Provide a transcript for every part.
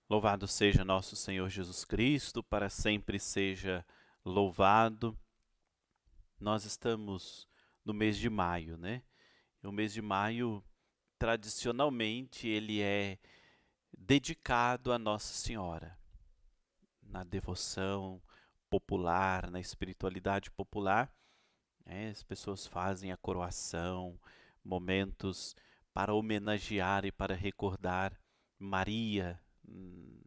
Louvado seja nosso Senhor Jesus Cristo, para sempre seja louvado. Nós estamos no mês de maio, né? E o mês de maio, tradicionalmente, ele é dedicado a Nossa Senhora. Na devoção popular, na espiritualidade popular, as pessoas fazem a coroação, momentos para homenagear e para recordar Maria,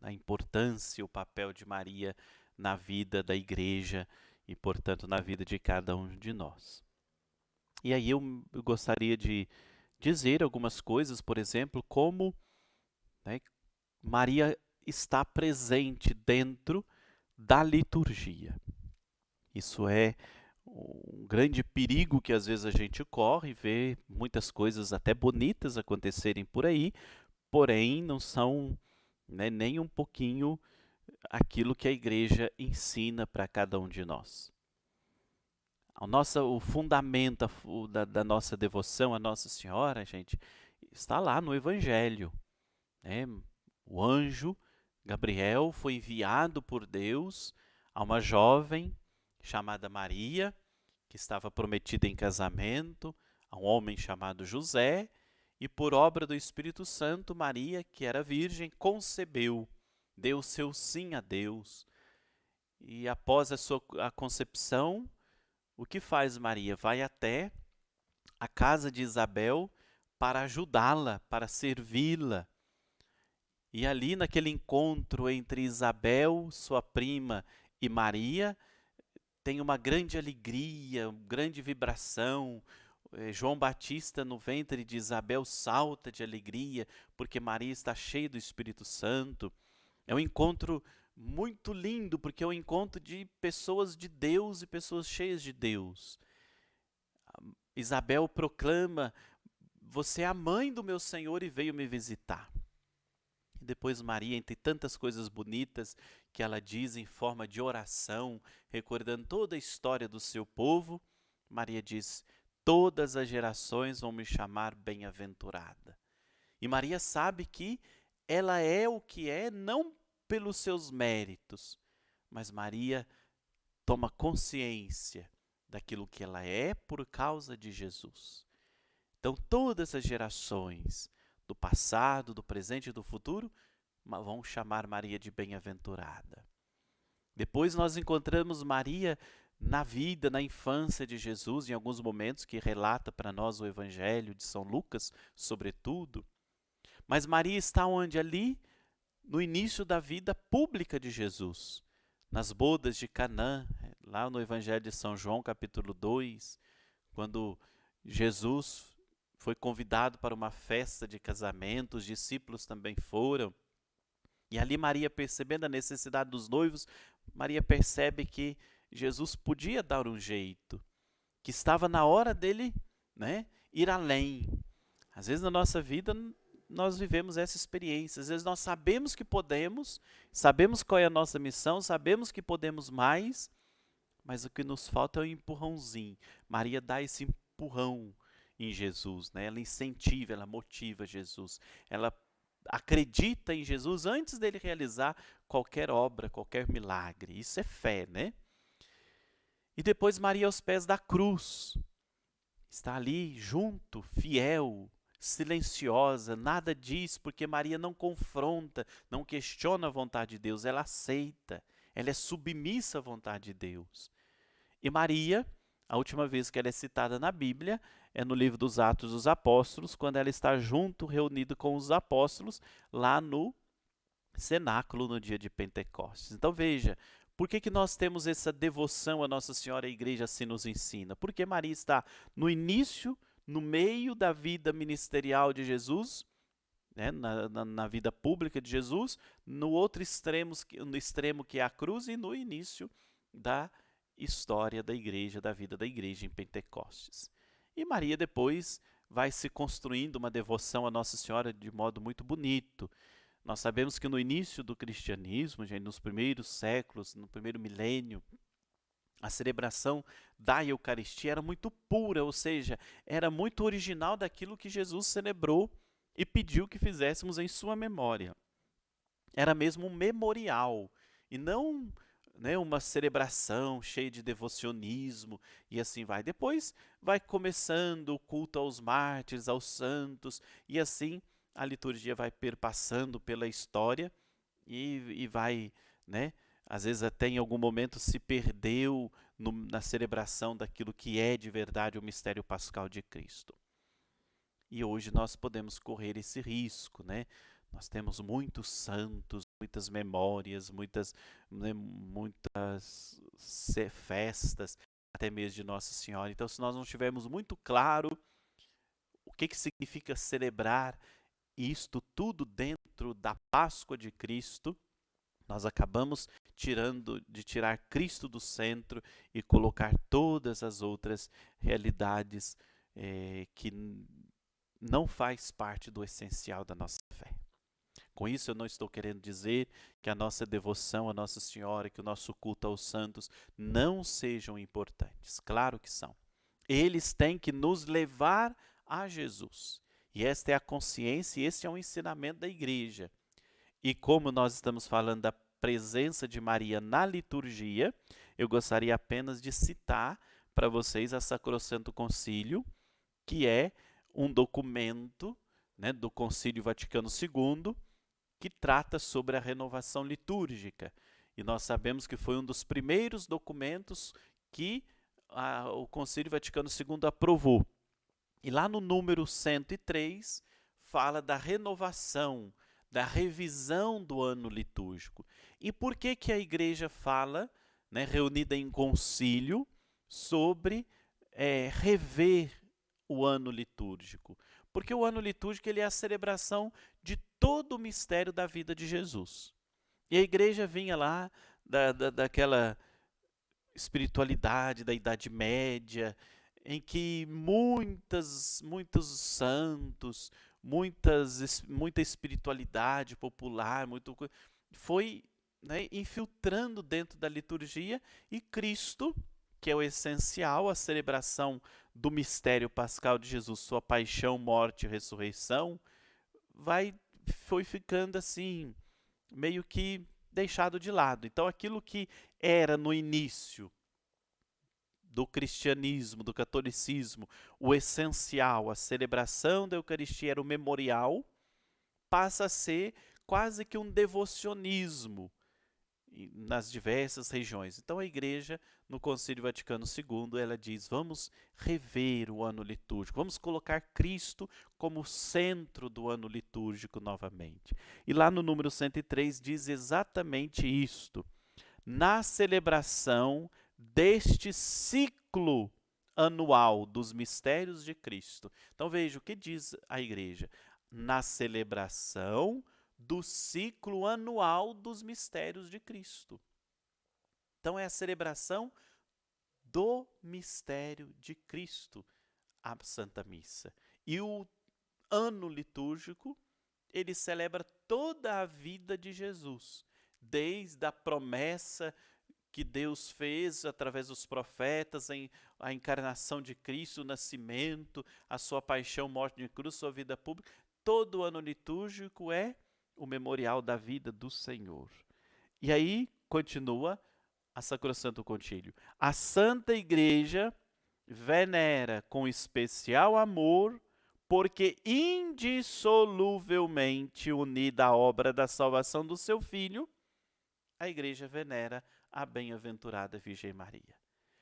a importância, o papel de Maria na vida da igreja e, portanto, na vida de cada um de nós. E aí eu gostaria de dizer algumas coisas, por exemplo, como, né, Maria está presente dentro da liturgia. Isso é um grande perigo que às vezes a gente corre, vê muitas coisas até bonitas acontecerem por aí, porém não são, né, nem um pouquinho aquilo que a igreja ensina para cada um de nós. O fundamento da nossa devoção a Nossa Senhora, gente, está lá no Evangelho, né? O anjo Gabriel foi enviado por Deus a uma jovem chamada Maria, que estava prometida em casamento a um homem chamado José, e por obra do Espírito Santo, Maria, que era virgem, concebeu, deu seu sim a Deus. E após a concepção, o que faz Maria? Vai até a casa de Isabel para ajudá-la, para servi-la. E ali, naquele encontro entre Isabel, sua prima, e Maria, tem uma grande alegria, uma grande vibração. João Batista, no ventre de Isabel, salta de alegria, porque Maria está cheia do Espírito Santo. É um encontro muito lindo, porque é um encontro de pessoas de Deus e pessoas cheias de Deus. Isabel proclama: Você é a mãe do meu Senhor e veio me visitar. E depois Maria, entre tantas coisas bonitas que ela diz em forma de oração, recordando toda a história do seu povo, Maria diz: Todas as gerações vão me chamar bem-aventurada. E Maria sabe que ela é o que é não pelos seus méritos, mas Maria toma consciência daquilo que ela é por causa de Jesus. Então, todas as gerações, do passado, do presente e do futuro, vão chamar Maria de bem-aventurada. Depois nós encontramos Maria na vida, na infância de Jesus, em alguns momentos que relata para nós o Evangelho de São Lucas, sobretudo. Mas Maria está onde? Ali, no início da vida pública de Jesus, nas bodas de Canaã, lá no Evangelho de São João, capítulo 2, quando Jesus foi convidado para uma festa de casamento, os discípulos também foram. E ali Maria, percebendo a necessidade dos noivos, Maria percebe que Jesus podia dar um jeito, que estava na hora dele, né, ir além. Às vezes na nossa vida nós vivemos essa experiência, às vezes nós sabemos que podemos, sabemos qual é a nossa missão, sabemos que podemos mais, mas o que nos falta é um empurrãozinho. Maria dá esse empurrão em Jesus, né? Ela incentiva, ela motiva Jesus, ela acredita em Jesus antes dele realizar qualquer obra, qualquer milagre. Isso é fé, né? E depois Maria aos pés da cruz, está ali junto, fiel, silenciosa, nada diz, porque Maria não confronta, não questiona a vontade de Deus, ela aceita, ela é submissa à vontade de Deus. E Maria, a última vez que ela é citada na Bíblia, é no livro dos Atos dos Apóstolos, quando ela está junto, reunida com os apóstolos, lá no cenáculo no dia de Pentecostes. Então veja, por que nós temos essa devoção a Nossa Senhora e a igreja assim nos ensina? Porque Maria está no início, no meio da vida ministerial de Jesus, né, na vida pública de Jesus, no outro extremo, no extremo que é a cruz, e no início da história da igreja, da vida da igreja em Pentecostes. E Maria depois vai se construindo uma devoção a Nossa Senhora de modo muito bonito. Nós sabemos que no início do cristianismo, gente, nos primeiros séculos, no primeiro milênio, a celebração da Eucaristia era muito pura, ou seja, era muito original daquilo que Jesus celebrou e pediu que fizéssemos em sua memória. Era mesmo um memorial e não, né, uma celebração cheia de devocionismo e assim vai. Depois vai começando o culto aos mártires, aos santos, e assim a liturgia vai perpassando pela história e vai, né, às vezes até em algum momento se perdeu na celebração daquilo que é de verdade o mistério pascal de Cristo. E hoje nós podemos correr esse risco, né? Nós temos muitos santos, muitas memórias, muitas, né, muitas festas, até mesmo de Nossa Senhora. Então, se nós não tivermos muito claro o que significa celebrar isto tudo dentro da Páscoa de Cristo, nós acabamos tirar Cristo do centro e colocar todas as outras realidades que não faz parte do essencial da nossa fé. Com isso, eu não estou querendo dizer que a nossa devoção a Nossa Senhora, que o nosso culto aos santos não sejam importantes. Claro que são. Eles têm que nos levar a Jesus. E esta é a consciência e esse é o ensinamento da igreja. E como nós estamos falando da presença de Maria na liturgia, eu gostaria apenas de citar para vocês a Sacrosanto Concílio, que é um documento, né, do Concílio Vaticano II, que trata sobre a renovação litúrgica. E nós sabemos que foi um dos primeiros documentos que o Concílio Vaticano II aprovou. E lá no número 103 fala da renovação, da revisão do ano litúrgico. E por que que a igreja fala, né, reunida em concílio, sobre rever o ano litúrgico? Porque o ano litúrgico ele é a celebração de todo o mistério da vida de Jesus. E a igreja vinha lá daquela espiritualidade da Idade Média, em que muitos santos, muita espiritualidade popular, foi, né, infiltrando dentro da liturgia, e Cristo, que é o essencial, a celebração do mistério pascal de Jesus, sua paixão, morte e ressurreição, foi ficando assim, meio que deixado de lado. Então aquilo que era no início do cristianismo, do catolicismo, o essencial, a celebração da Eucaristia era o memorial, passa a ser quase que um devocionismo nas diversas regiões. Então a igreja, no Concílio Vaticano II, ela diz, vamos rever o ano litúrgico, vamos colocar Cristo como centro do ano litúrgico novamente. E lá no número 103 diz exatamente isto. Na celebração deste ciclo anual dos mistérios de Cristo. Então veja o que diz a igreja. Na celebração do ciclo anual dos mistérios de Cristo. Então é a celebração do mistério de Cristo, a Santa Missa. E o ano litúrgico, ele celebra toda a vida de Jesus, desde a promessa que Deus fez através dos profetas, a encarnação de Cristo, o nascimento, a sua paixão, morte de cruz, sua vida pública. Todo o ano litúrgico é o memorial da vida do Senhor. E aí continua a Sacrosanto Concílio. A Santa Igreja venera com especial amor, porque indissoluvelmente unida à obra da salvação do seu Filho, a Igreja venera a bem-aventurada Virgem Maria.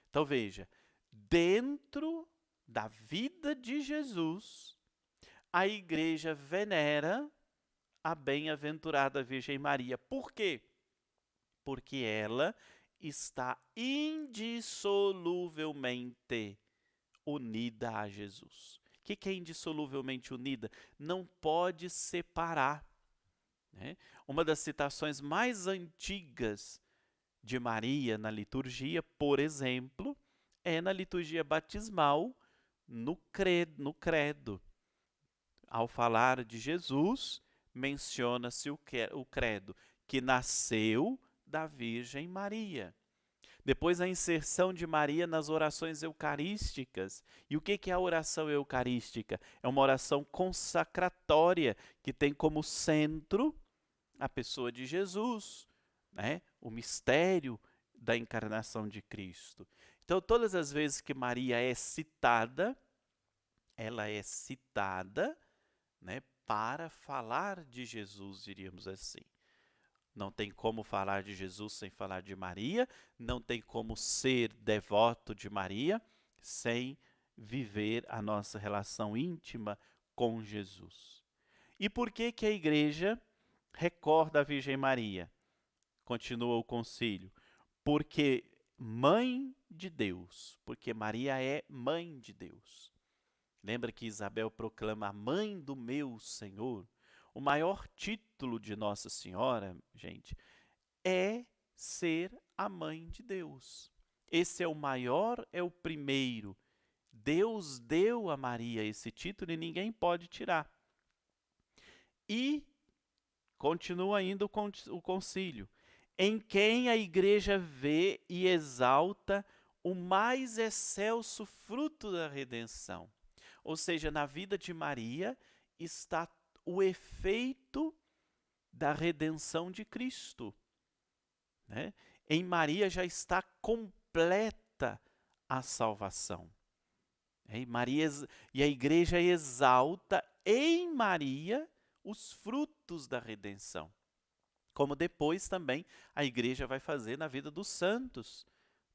Então veja, dentro da vida de Jesus, a Igreja venera a bem-aventurada Virgem Maria. Por quê? Porque ela está indissoluvelmente unida a Jesus. O que é indissoluvelmente unida? Não pode separar. Né? Uma das citações mais antigas de Maria na liturgia, por exemplo, é na liturgia batismal, no credo. Ao falar de Jesus, menciona-se o credo, que nasceu da Virgem Maria. Depois a inserção de Maria nas orações eucarísticas. E o que é a oração eucarística? É uma oração consacratória que tem como centro a pessoa de Jesus, né? O mistério da encarnação de Cristo. Então, todas as vezes que Maria é citada, ela é citada, né, para falar de Jesus, diríamos assim. Não tem como falar de Jesus sem falar de Maria, não tem como ser devoto de Maria sem viver a nossa relação íntima com Jesus. E por que que a igreja recorda a Virgem Maria? Continua o concílio. Porque mãe de Deus, porque Maria é mãe de Deus. Lembra que Isabel proclama a mãe do meu Senhor? O maior título de Nossa Senhora, gente, é ser a mãe de Deus. Esse é o maior, é o primeiro. Deus deu a Maria esse título e ninguém pode tirar. E continua ainda o concílio, em quem a igreja vê e exalta o mais excelso fruto da redenção. Ou seja, na vida de Maria está o efeito da redenção de Cristo, né? Em Maria já está completa a salvação. E a igreja exalta em Maria os frutos da redenção, como depois também a igreja vai fazer na vida dos santos,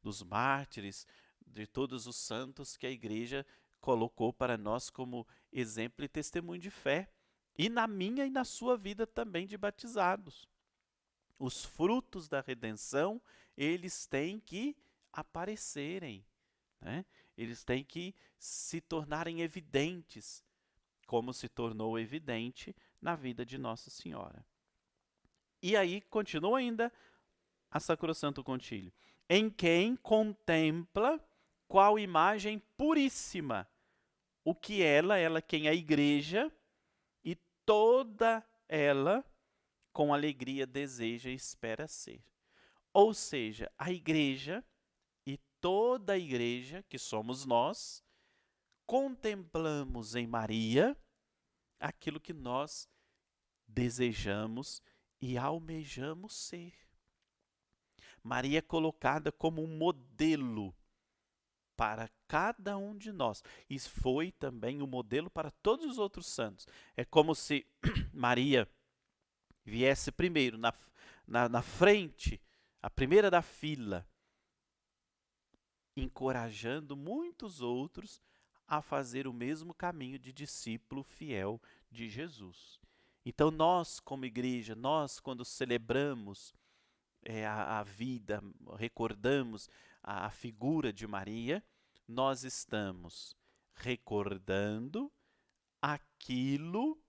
dos mártires, de todos os santos que a igreja colocou para nós como exemplo e testemunho de fé, e na minha e na sua vida também de batizados. Os frutos da redenção, eles têm que aparecerem, né? Eles têm que se tornarem evidentes, como se tornou evidente na vida de Nossa Senhora. E aí continua ainda a Sacrosanto Concílio, em quem contempla qual imagem puríssima, o que ela quem a igreja, e toda ela com alegria deseja e espera ser. Ou seja, a igreja e toda a igreja, que somos nós, contemplamos em Maria aquilo que nós desejamos e almejamos ser. Maria é colocada como um modelo para cada um de nós. E foi também um modelo para todos os outros santos. É como se Maria viesse primeiro na frente, a primeira da fila, encorajando muitos outros a fazer o mesmo caminho de discípulo fiel de Jesus. Então nós, como igreja, nós quando celebramos a vida, recordamos a figura de Maria, nós estamos recordando aquilo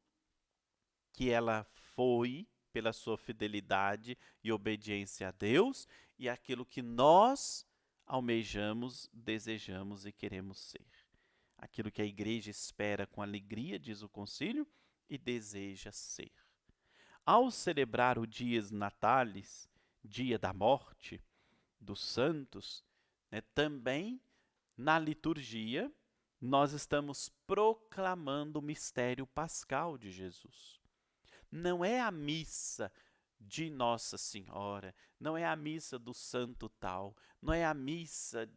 que ela foi pela sua fidelidade e obediência a Deus e aquilo que nós almejamos, desejamos e queremos ser. Aquilo que a igreja espera com alegria, diz o concílio, e deseja ser. Ao celebrar o Dies Natalis, dia da morte dos santos, né, também na liturgia nós estamos proclamando o mistério pascal de Jesus. Não é a missa de Nossa Senhora, não é a missa do santo tal, não é a missa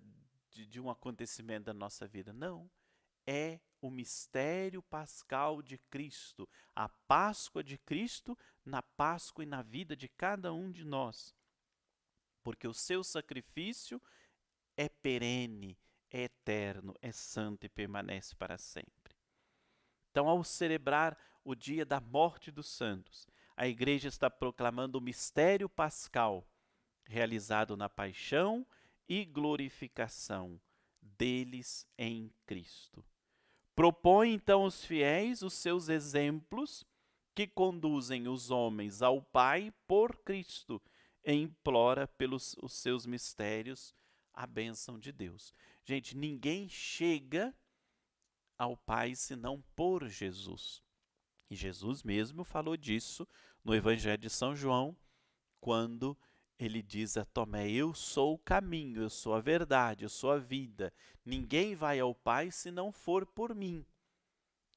de um acontecimento da nossa vida, não. É o mistério pascal de Cristo, a Páscoa de Cristo na Páscoa e na vida de cada um de nós. Porque o seu sacrifício é perene, é eterno, é santo e permanece para sempre. Então, ao celebrar o dia da morte dos santos, a igreja está proclamando o mistério pascal realizado na paixão e glorificação deles em Cristo. Propõe então aos fiéis os seus exemplos que conduzem os homens ao Pai por Cristo e implora pelos os seus mistérios a bênção de Deus. Gente, ninguém chega ao Pai senão por Jesus. E Jesus mesmo falou disso no Evangelho de São João, quando ele diz a Tomé, eu sou o caminho, eu sou a verdade, eu sou a vida. Ninguém vai ao Pai se não for por mim.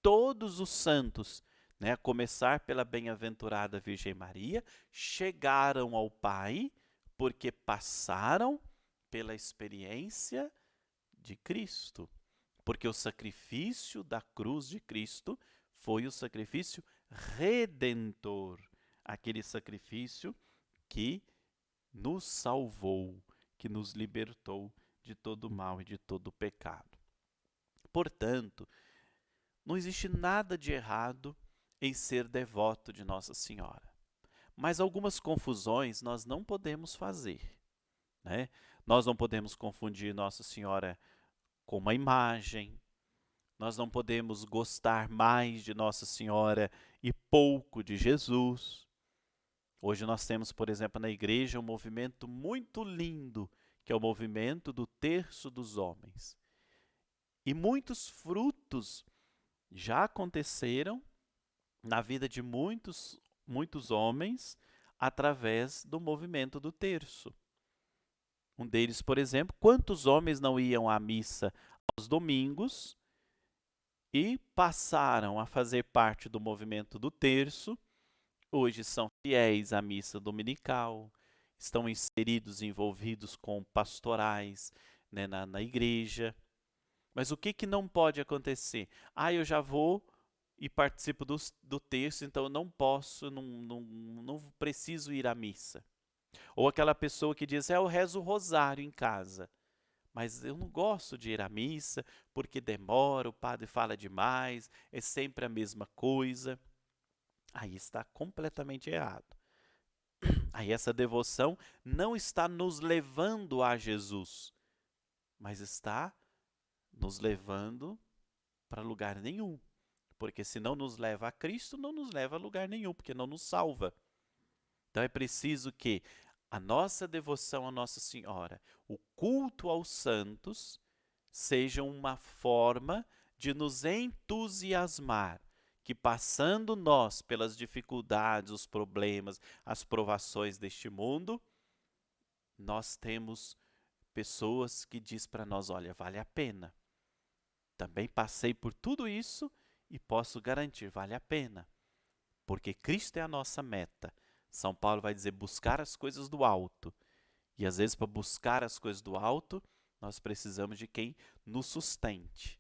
Todos os santos né, a começar pela bem-aventurada Virgem Maria, chegaram ao Pai porque passaram pela experiência de Cristo. Porque o sacrifício da cruz de Cristo foi o sacrifício redentor, aquele sacrifício que nos salvou, que nos libertou de todo o mal e de todo o pecado. Portanto, não existe nada de errado em ser devoto de Nossa Senhora. Mas algumas confusões nós não podemos fazer, né? Nós não podemos confundir Nossa Senhora com uma imagem, nós não podemos gostar mais de Nossa Senhora e pouco de Jesus. Hoje nós temos, por exemplo, na igreja um movimento muito lindo, que é o movimento do Terço dos Homens. E muitos frutos já aconteceram na vida de muitos homens através do movimento do terço. Um deles, por exemplo, quantos homens não iam à missa aos domingos e passaram a fazer parte do movimento do terço, hoje são fiéis à missa dominical, estão inseridos, envolvidos com pastorais, né, na igreja. Mas o que não pode acontecer? Eu já vou e participo do terço, então eu não posso, não preciso ir à missa. Ou aquela pessoa que diz, eu rezo o rosário em casa, mas eu não gosto de ir à missa, porque demora, o padre fala demais, é sempre a mesma coisa. Aí está completamente errado. Aí essa devoção não está nos levando a Jesus, mas está nos levando para lugar nenhum. Porque se não nos leva a Cristo, não nos leva a lugar nenhum, porque não nos salva. Então é preciso que a nossa devoção a Nossa Senhora, o culto aos santos, seja uma forma de nos entusiasmar, que passando nós pelas dificuldades, os problemas, as provações deste mundo, nós temos pessoas que diz para nós, olha, vale a pena. Também passei por tudo isso e posso garantir, vale a pena. Porque Cristo é a nossa meta. São Paulo vai dizer buscar as coisas do alto. E às vezes para buscar as coisas do alto, nós precisamos de quem nos sustente.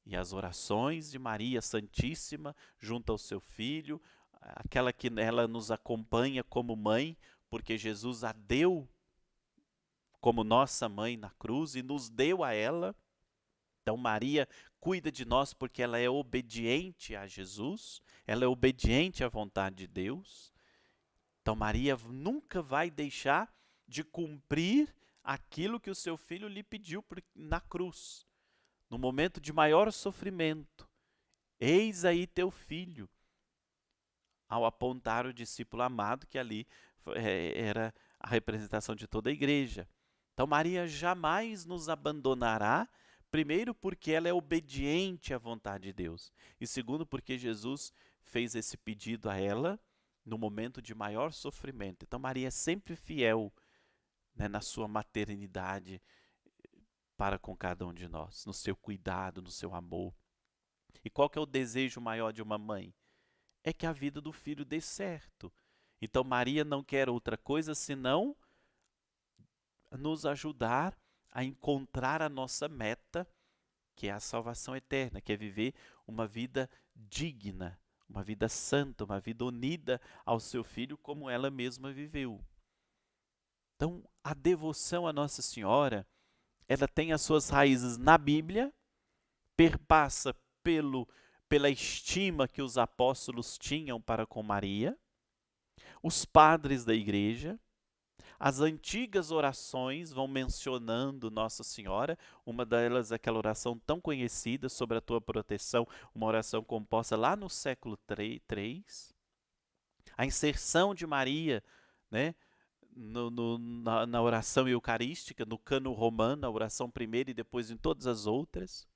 E as orações de Maria Santíssima junto ao seu Filho, aquela que ela nos acompanha como mãe, porque Jesus a deu como nossa mãe na cruz e nos deu a ela. Então Maria cuida de nós porque ela é obediente a Jesus, ela é obediente à vontade de Deus. Então Maria nunca vai deixar de cumprir aquilo que o seu filho lhe pediu na cruz. No momento de maior sofrimento, eis aí teu filho, ao apontar o discípulo amado, que ali era a representação de toda a igreja. Então Maria jamais nos abandonará, primeiro porque ela é obediente à vontade de Deus, e segundo porque Jesus fez esse pedido a ela no momento de maior sofrimento. Então Maria é sempre fiel, né, na sua maternidade para com cada um de nós, no seu cuidado, no seu amor. E qual que é o desejo maior de uma mãe? É que a vida do filho dê certo. Então Maria não quer outra coisa senão nos ajudar a encontrar a nossa meta, que é a salvação eterna, que é viver uma vida digna, uma vida santa, uma vida unida ao seu filho como ela mesma viveu. Então, a devoção a Nossa Senhora, ela tem as suas raízes na Bíblia, perpassa pela estima que os apóstolos tinham para com Maria, os padres da igreja, as antigas orações vão mencionando Nossa Senhora, uma delas aquela oração tão conhecida sobre a tua proteção, uma oração composta lá no século III. A inserção de Maria, né, na oração eucarística, no cânon romano, a oração primeira e depois em todas as outras.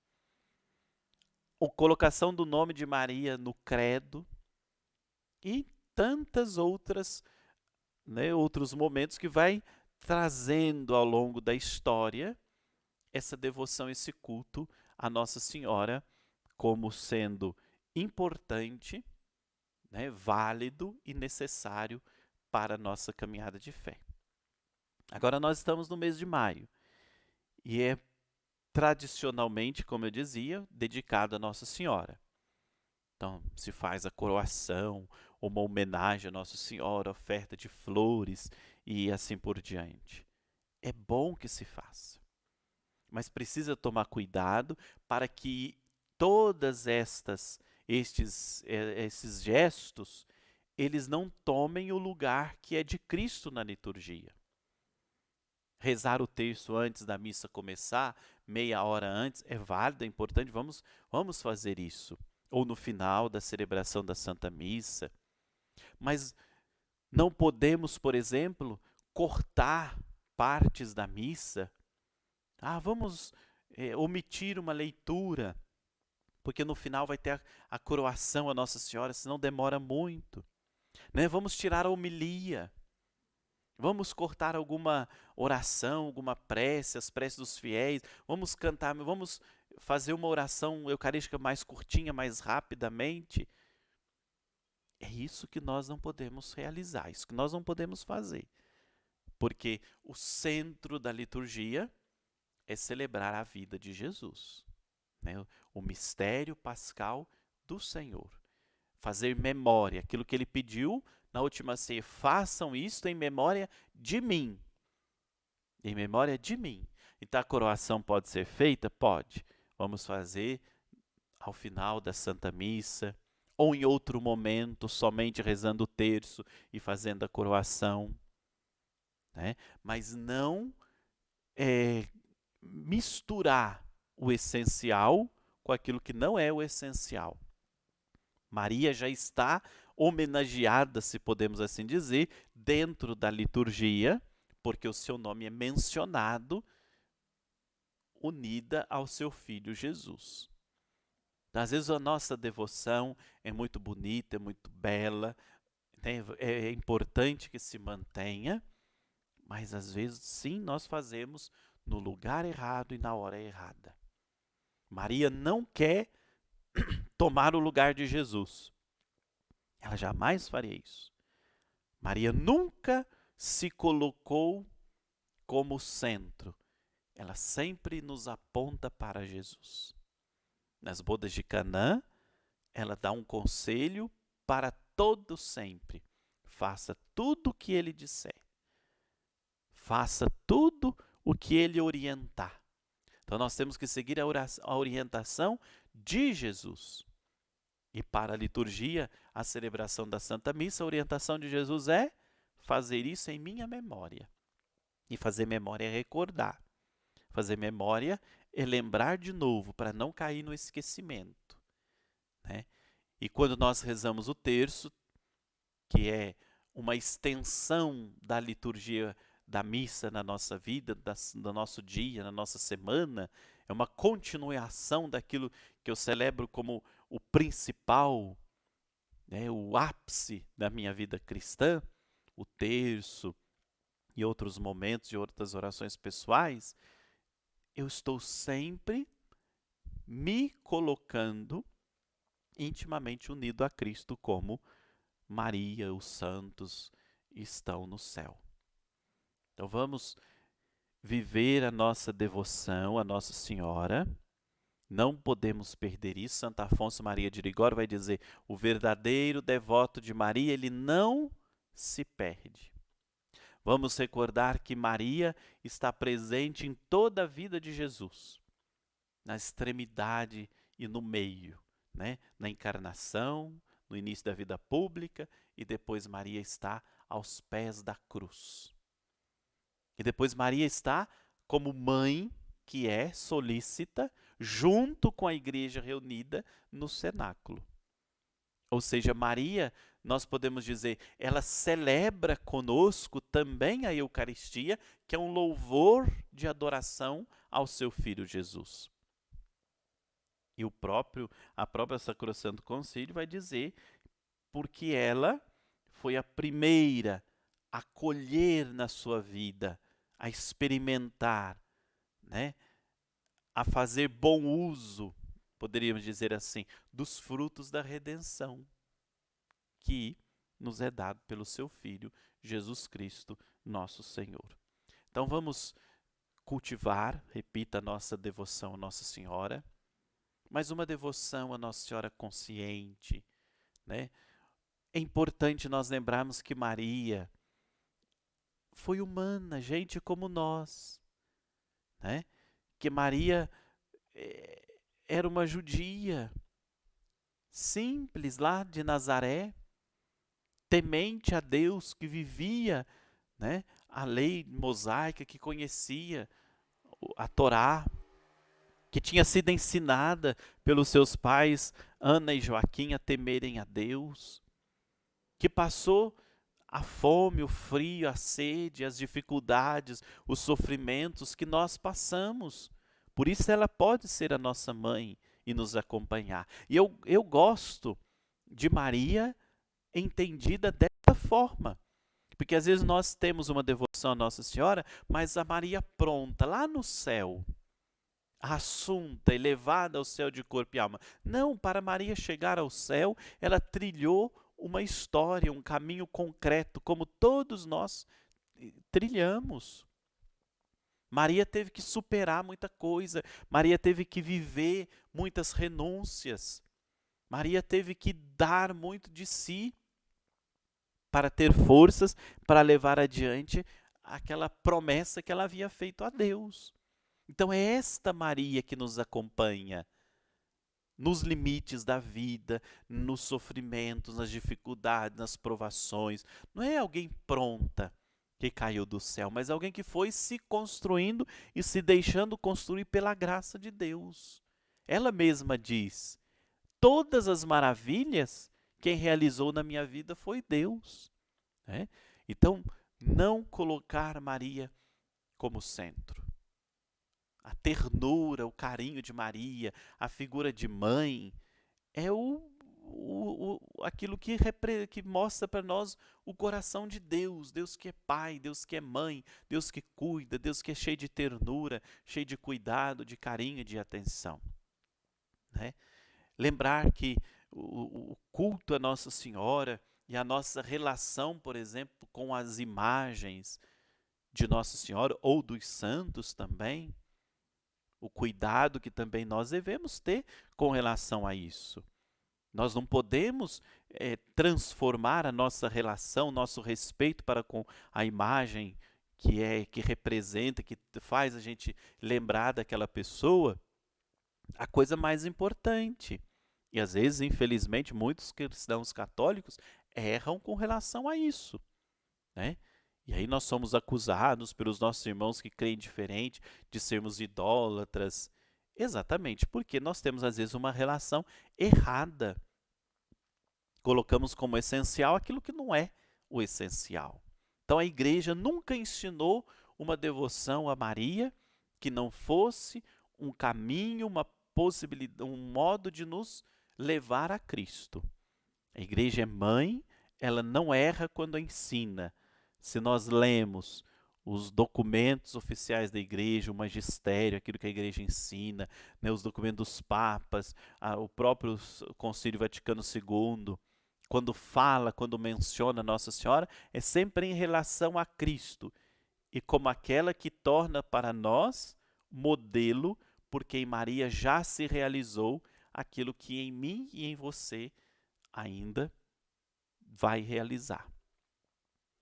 A colocação do nome de Maria no credo e tantas outras, né, outros momentos que vai trazendo ao longo da história essa devoção, esse culto a Nossa Senhora como sendo importante né, válido e necessário para a nossa caminhada de fé. Agora nós estamos no mês de maio e é tradicionalmente, como eu dizia, dedicado a Nossa Senhora. Então, se faz a coroação, uma homenagem a Nossa Senhora, oferta de flores e assim por diante. É bom que se faça, mas precisa tomar cuidado para que todas esses gestos, eles não tomem o lugar que é de Cristo na liturgia. Rezar o terço antes da missa começar, meia hora antes, é válido, é importante, vamos fazer isso. Ou no final da celebração da Santa Missa. Mas não podemos, por exemplo, cortar partes da missa. Vamos omitir uma leitura, porque no final vai ter a coroação a Nossa Senhora, senão demora muito. Né? Vamos tirar a homilia. Vamos cortar alguma oração, alguma prece, as preces dos fiéis. Vamos cantar, vamos fazer uma oração eucarística mais curtinha, mais rapidamente. É isso que nós não podemos realizar, isso que nós não podemos fazer. Porque o centro da liturgia é celebrar a vida de Jesus, né? O mistério pascal do Senhor. Fazer memória, aquilo que ele pediu na última ceia, façam isto em memória de mim. Em memória de mim. Então a coroação pode ser feita? Pode. Vamos fazer ao final da Santa Missa, ou em outro momento, somente rezando o terço e fazendo a coroação. Né? Mas não misturar o essencial com aquilo que não é o essencial. Maria já está homenageada, se podemos assim dizer, dentro da liturgia, porque o seu nome é mencionado, unida ao seu filho Jesus. Então, às vezes a nossa devoção é muito bonita, é muito bela, né? É importante que se mantenha, mas às vezes sim nós fazemos no lugar errado e na hora errada. Maria não quer tomar o lugar de Jesus. Ela jamais faria isso. Maria nunca se colocou como centro. Ela sempre nos aponta para Jesus. Nas bodas de Canaã, ela dá um conselho para todo sempre. Faça tudo o que ele disser. Faça tudo o que ele orientar. Então nós temos que seguir a orientação de Jesus. E para a liturgia, a celebração da Santa Missa, a orientação de Jesus é fazer isso em minha memória. E fazer memória é recordar. Fazer memória é lembrar de novo, para não cair no esquecimento. Né? E quando nós rezamos o terço, que é uma extensão da liturgia da missa na nossa vida, do nosso dia, na nossa semana, é uma continuação daquilo que eu celebro como o principal, né, o ápice da minha vida cristã, o terço e outros momentos e outras orações pessoais. Eu estou sempre me colocando intimamente unido a Cristo, como Maria, os santos estão no céu. Então vamos viver a nossa devoção a Nossa Senhora. Não podemos perder isso. Santo Afonso Maria de Ligório vai dizer: o verdadeiro devoto de Maria, ele não se perde. Vamos recordar que Maria está presente em toda a vida de Jesus, na extremidade e no meio, né? Na encarnação, no início da vida pública, e depois Maria está aos pés da cruz. E depois Maria está como mãe, que é solícita, junto com a igreja reunida no cenáculo. Ou seja, Maria, nós podemos dizer, ela celebra conosco também a Eucaristia, que é um louvor de adoração ao seu Filho Jesus. E a própria Sacrosanto Concílio vai dizer, porque ela foi a primeira a colher na sua vida, a experimentar, né? A fazer bom uso, poderíamos dizer assim, dos frutos da redenção, que nos é dado pelo seu Filho, Jesus Cristo, nosso Senhor. Então vamos cultivar, repita, a nossa devoção a Nossa Senhora, mas uma devoção a Nossa Senhora consciente, né? É importante nós lembrarmos que Maria foi humana, gente como nós, né? Que Maria era uma judia, simples lá de Nazaré, temente a Deus, que vivia, né, a lei mosaica, que conhecia a Torá, que tinha sido ensinada pelos seus pais, Ana e Joaquim, a temerem a Deus, que passou a fome, o frio, a sede, as dificuldades, os sofrimentos que nós passamos. Por isso ela pode ser a nossa mãe e nos acompanhar. E eu gosto de Maria entendida dessa forma. Porque às vezes nós temos uma devoção à Nossa Senhora, mas a Maria pronta, lá no céu, assunta, elevada ao céu de corpo e alma. Não, para Maria chegar ao céu, ela trilhou uma história, um caminho concreto, como todos nós trilhamos. Maria teve que superar muita coisa, Maria teve que viver muitas renúncias, Maria teve que dar muito de si para ter forças para levar adiante aquela promessa que ela havia feito a Deus. Então é esta Maria que nos acompanha nos limites da vida, nos sofrimentos, nas dificuldades, nas provações. Não é alguém pronta que caiu do céu, mas alguém que foi se construindo e se deixando construir pela graça de Deus. Ela mesma diz: todas as maravilhas quem realizou na minha vida foi Deus. Né? Então, não colocar Maria como centro. A ternura, o carinho de Maria, a figura de mãe, é aquilo que mostra para nós o coração de Deus. Deus que é pai, Deus que é mãe, Deus que cuida, Deus que é cheio de ternura, cheio de cuidado, de carinho e de atenção. Né? Lembrar que o culto a Nossa Senhora e a nossa relação, por exemplo, com as imagens de Nossa Senhora ou dos santos também, o cuidado que também nós devemos ter com relação a isso. Nós não podemos transformar a nossa relação, nosso respeito para com a imagem que representa, que faz a gente lembrar daquela pessoa, a coisa mais importante. E às vezes, infelizmente, muitos cristãos católicos erram com relação a isso, né? E aí nós somos acusados pelos nossos irmãos que creem diferente de sermos idólatras. Exatamente porque nós temos às vezes uma relação errada. Colocamos como essencial aquilo que não é o essencial. Então a igreja nunca ensinou uma devoção a Maria que não fosse um caminho, uma possibilidade, um modo de nos levar a Cristo. A igreja é mãe, ela não erra quando ensina. Se nós lemos os documentos oficiais da igreja, o magistério, aquilo que a igreja ensina, né, os documentos dos papas, o próprio Concílio Vaticano II, quando menciona Nossa Senhora, é sempre em relação a Cristo e como aquela que torna para nós modelo, porque em Maria já se realizou aquilo que em mim e em você ainda vai realizar.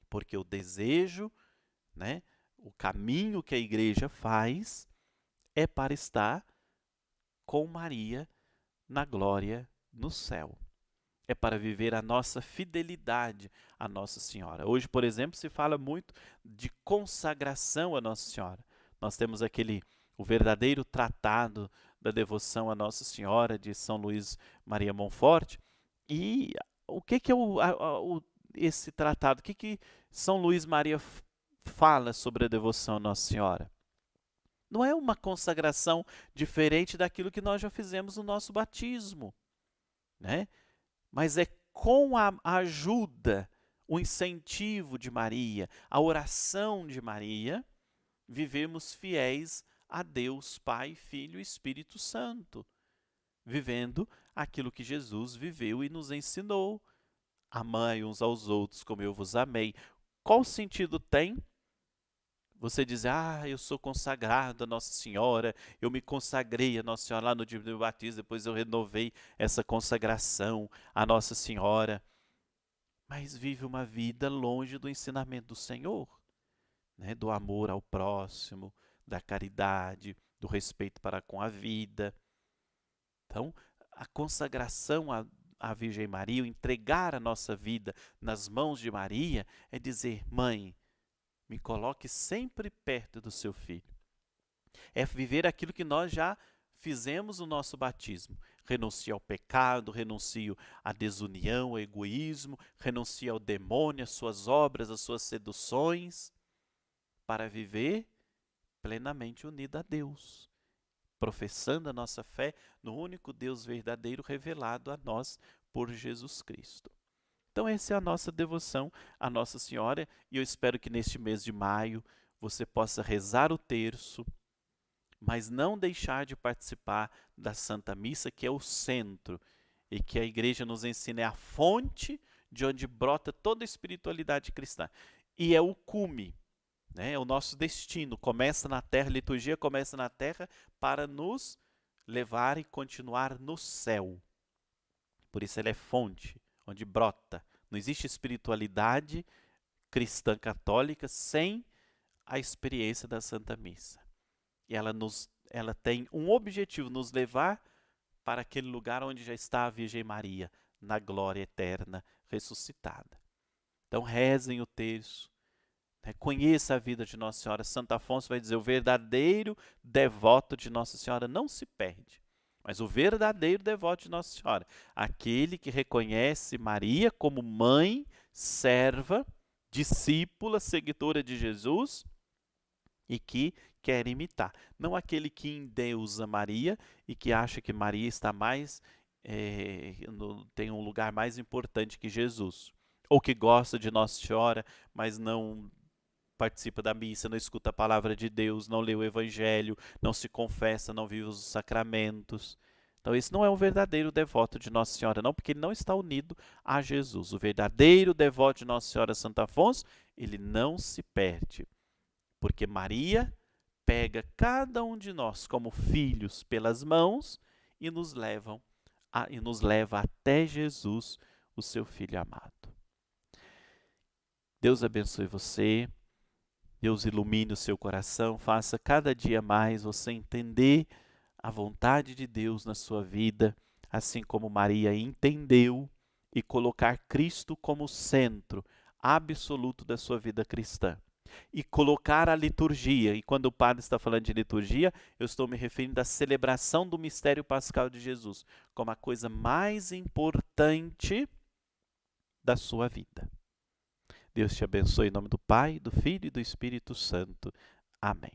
Porque o desejo, né, o caminho que a igreja faz é para estar com Maria na glória no céu. É para viver a nossa fidelidade à Nossa Senhora. Hoje, por exemplo, se fala muito de consagração à Nossa Senhora. Nós temos o verdadeiro tratado da devoção à Nossa Senhora de São Luís Maria Monfort. E o que é esse tratado? O que São Luís Maria fala sobre a devoção à Nossa Senhora? Não é uma consagração diferente daquilo que nós já fizemos no nosso batismo, né? Mas é com a ajuda, o incentivo de Maria, a oração de Maria, vivemos fiéis a Deus Pai, Filho e Espírito Santo, vivendo aquilo que Jesus viveu e nos ensinou, Amai uns aos outros como eu vos amei. Qual sentido tem você dizer, eu sou consagrado a Nossa Senhora, eu me consagrei a Nossa Senhora lá no dia do meu batismo, depois eu renovei essa consagração a Nossa Senhora, mas vive uma vida longe do ensinamento do Senhor, né? Do amor ao próximo, da caridade, do respeito para com a vida. Então, a consagração à Virgem Maria, o entregar a nossa vida nas mãos de Maria, é dizer, mãe, me coloque sempre perto do seu filho. É viver aquilo que nós já fizemos no nosso batismo. Renuncio ao pecado, renuncio à desunião, ao egoísmo, renuncio ao demônio, às suas obras, às suas seduções, para viver plenamente unido a Deus, professando a nossa fé no único Deus verdadeiro revelado a nós por Jesus Cristo. Então essa é a nossa devoção à Nossa Senhora e eu espero que neste mês de maio você possa rezar o terço, mas não deixar de participar da Santa Missa, que é o centro e que a Igreja nos ensina, é a fonte de onde brota toda a espiritualidade cristã. E é o cume, né? É o nosso destino. Começa na terra, a liturgia começa na terra para nos levar e continuar no céu. Por isso ela é fonte, onde brota. Não existe espiritualidade cristã católica sem a experiência da Santa Missa. E ela tem um objetivo, nos levar para aquele lugar onde já está a Virgem Maria, na glória eterna, ressuscitada. Então rezem o terço, né? Conheça a vida de Nossa Senhora. Santo Afonso vai dizer, o verdadeiro devoto de Nossa Senhora não se perde. Mas o verdadeiro devoto de Nossa Senhora, aquele que reconhece Maria como mãe, serva, discípula, seguidora de Jesus e que quer imitar. Não aquele que endeusa Maria e que acha que Maria está mais, tem um lugar mais importante que Jesus. Ou que gosta de Nossa Senhora, mas não participa da missa, não escuta a palavra de Deus, não lê o Evangelho, não se confessa, não vive os sacramentos. Então esse não é um verdadeiro devoto de Nossa Senhora, não, porque ele não está unido a Jesus. O verdadeiro devoto de Nossa Senhora Santo Afonso, ele não se perde, porque Maria pega cada um de nós como filhos pelas mãos e nos leva até Jesus, o seu Filho amado. Deus abençoe você. Deus ilumine o seu coração, faça cada dia mais você entender a vontade de Deus na sua vida, assim como Maria entendeu, e colocar Cristo como centro absoluto da sua vida cristã. E colocar a liturgia, e quando o padre está falando de liturgia, eu estou me referindo à celebração do mistério pascal de Jesus, como a coisa mais importante da sua vida. Deus te abençoe em nome do Pai, do Filho e do Espírito Santo. Amém.